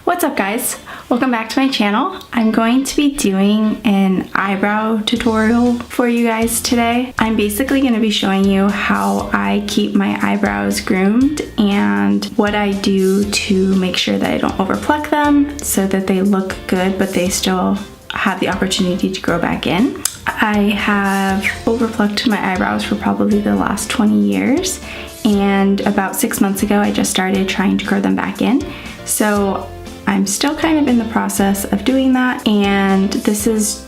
What's up guys? Welcome back to my channel. I'm going to be doing an eyebrow tutorial for you guys today. I'm basically going to be showing you how I keep my eyebrows groomed and what I do to make sure that I don't overpluck them so that they look good but they still have the opportunity to grow back in. I have overplucked my eyebrows for probably the last 20 years, and about 6 months ago I just started trying to grow them back in. So I'm still kind of in the process of doing that, and this is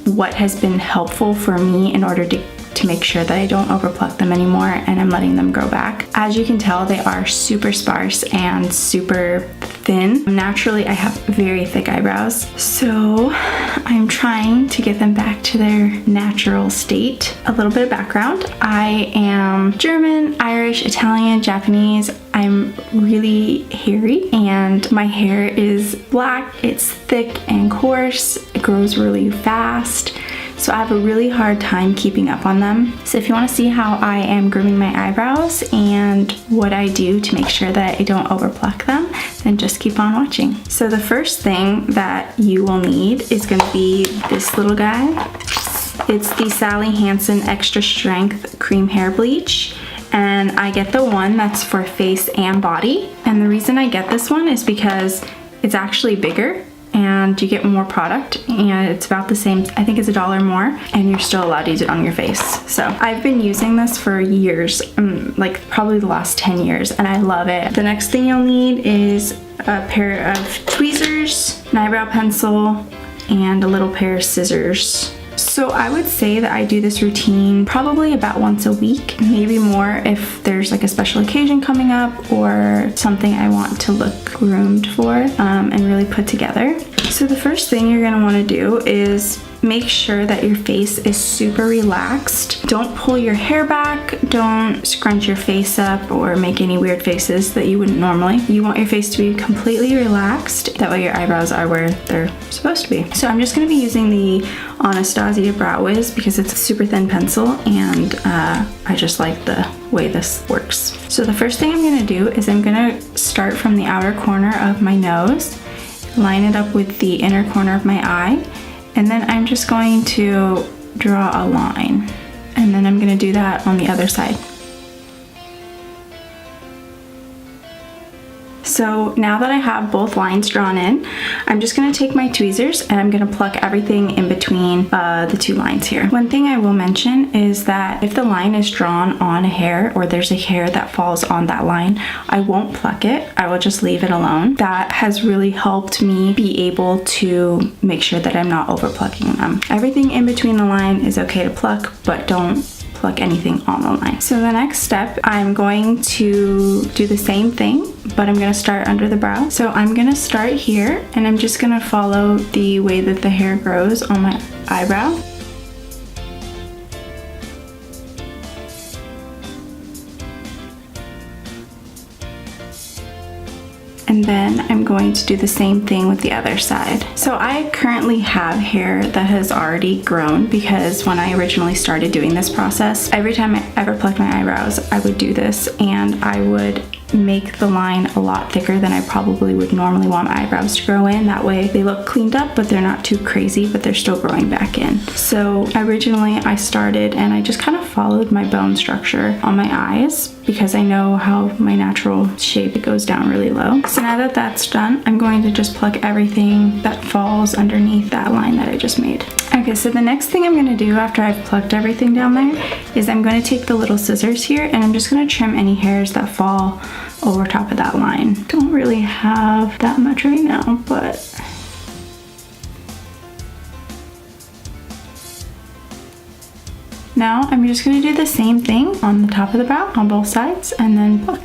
what has been helpful for me in order to make sure that I don't overpluck them anymore and I'm letting them grow back. As you can tell, they are super sparse and super thin. Naturally, I have very thick eyebrows, so I'm trying to get them back to their natural state. A little bit of background. I am German, Irish, Italian, Japanese. I'm really hairy and my hair is black, it's thick and coarse, it grows really fast. So I have a really hard time keeping up on them. So if you want to see how I am grooming my eyebrows and what I do to make sure that I don't overpluck them, then just keep on watching. So the first thing that you will need is going to be this little guy. It's the Sally Hansen Extra Strength Cream Hair Bleach. And I get the one that's for face and body. And the reason I get this one is because it's actually bigger and you get more product, and it's about the same, I think it's $1 more, and you're still allowed to use it on your face. So I've been using this for years, like probably the last 10 years, and I love it. The next thing you'll need is a pair of tweezers, an eyebrow pencil, and a little pair of scissors. So I would say that I do this routine probably about once a week, maybe more if there's like a special occasion coming up or something I want to look groomed for and really put together. So the first thing you're going to want to do is make sure that your face is super relaxed. Don't pull your hair back, don't scrunch your face up or make any weird faces that you wouldn't normally. You want your face to be completely relaxed. That way your eyebrows are where they're supposed to be. So I'm just going to be using the Anastasia Brow Wiz because it's a super thin pencil, and I just like the way this works. So the first thing I'm going to do is I'm going to start from the outer corner of my nose, line it up with the inner corner of my eye, and then I'm just going to draw a line, and then I'm going to do that on the other side. So now that I have both lines drawn in, I'm just going to take my tweezers and I'm going to pluck everything in between the two lines here. One thing I will mention is that if the line is drawn on a hair or there's a hair that falls on that line, I won't pluck it. I will just leave it alone. That has really helped me be able to make sure that I'm not overplucking them. Everything in between the line is okay to pluck, but don't pluck anything on the line. So the next step, I'm going to do the same thing, but I'm going to start under the brow. So I'm going to start here, and I'm just going to follow the way that the hair grows on my eyebrow. And then I'm going to do the same thing with the other side. So I currently have hair that has already grown because when I originally started doing this process, every time I ever plucked my eyebrows, I would do this and I would make the line a lot thicker than I probably would normally want my eyebrows to grow in. That way they look cleaned up, but they're not too crazy, but they're still growing back in. So originally I started and I just kind of followed my bone structure on my eyes because I know how my natural shape, it goes down really low. So now that that's done, I'm going to just pluck everything that falls underneath that line that I just made. Okay, so the next thing I'm going to do after I've plucked everything down there is I'm going to take the little scissors here and I'm just going to trim any hairs that fall over top of that line. Don't really have that much right now, but now I'm just going to do the same thing on the top of the brow on both sides and then pluck.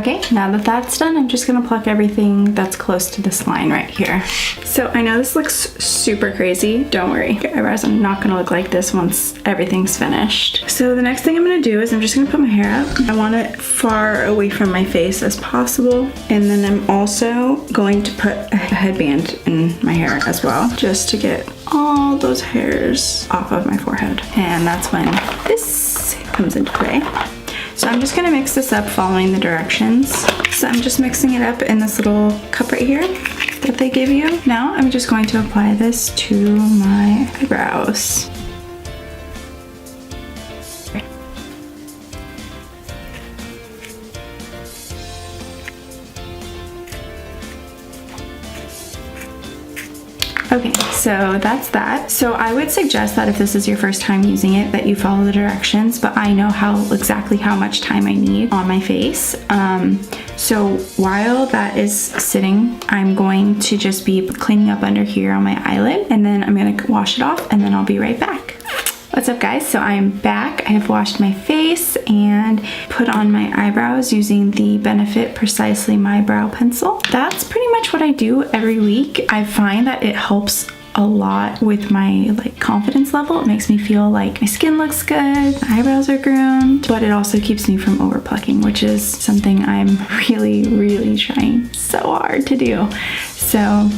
Okay, now that that's done, I'm just gonna pluck everything that's close to this line right here. So I know this looks super crazy. Don't worry, your eyebrows are not gonna look like this once everything's finished. So the next thing I'm gonna do is I'm just gonna put my hair up. I want it far away from my face as possible. And then I'm also going to put a headband in my hair as well, just to get all those hairs off of my forehead. And that's when this comes into play. So I'm just gonna mix this up following the directions. So I'm just mixing it up in this little cup right here that they give you. Now I'm just going to apply this to my eyebrows. Okay, so that's that. So I would suggest that if this is your first time using it, that you follow the directions, but I know exactly how much time I need on my face. So while that is sitting, I'm going to just be cleaning up under here on my eyelid, and then I'm gonna wash it off, and then I'll be right back. What's up, guys? So I'm back. I have washed my face and put on my eyebrows using the Benefit Precisely My Brow Pencil. That's pretty much what I do every week. I find that it helps a lot with my confidence level. It makes me feel like my skin looks good, my eyebrows are groomed, but it also keeps me from over plucking, which is something I'm really trying so hard to do. So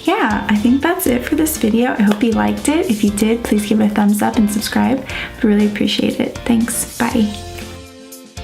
yeah, I think that's it for this video. I hope you liked it. If you did, please give it a thumbs up and subscribe. I really appreciate it. Thanks. Bye.